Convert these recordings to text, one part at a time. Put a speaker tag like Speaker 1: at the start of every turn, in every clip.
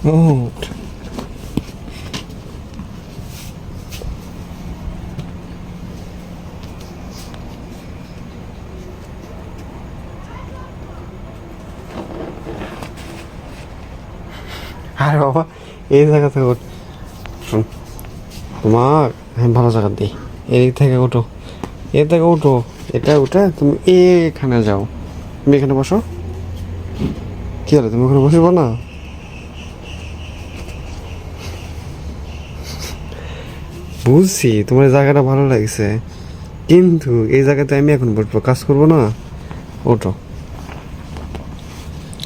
Speaker 1: ওঠ। আরে বাবা, এই জায়গা থেকে ওঠ। শোন, তোমার আমি ভালো জায়গা দিই, এই থেকে ওঠো, এ থেকে ওঠো, এটা উঠে তুমি এখানে যাও, তুমি এখানে বসো। কি হলো, তুমি ওখানে বসবো না? বুঝছি তোমার এই জায়গাটা ভালো লাগছে, কিন্তু এই জায়গাতে আমি এখন বসবো, কাজ করবো না। ওঠো,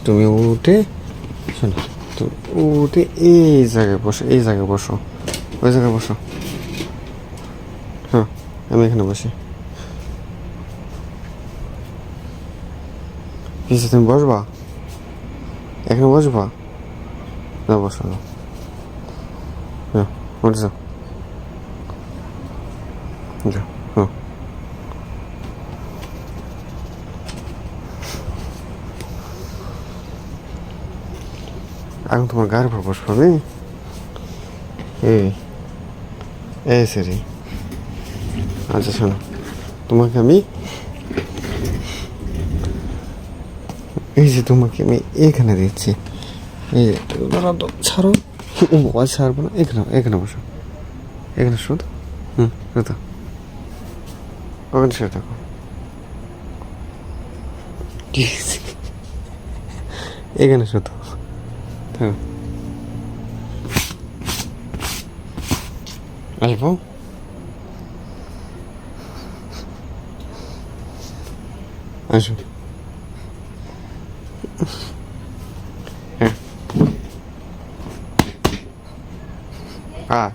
Speaker 1: তুমি উঠে, শোনো, তুমি উঠে এই জায়গায় বসো, এই জায়গায় বসো, ওই জায়গায় বসো। হ্যাঁ, আমি এখানে বসি। কিছু তুমি বসবা, এখানে বসবা, না বসো না। হ্যাঁ, উঠে যাও, যাও। হ্যাঁ, এখন তোমার গায়ের উপর বসবো আমি। এই এই সেরি, আচ্ছা শোনো, তোমাকে আমি, এই যে তোমাকে আমি এখানে দিচ্ছি, এই যে দাঁড়াও তো, ছাড়ো। ও বাবা, ছাড়বো না, এখানে এখানে বসো, এখানে শুধু, শুধু ওখানে শুয়ে থাকো। কি হয়েছে? এখানে শুধু থাকো, আসবো। আসো, হ্যাঁ,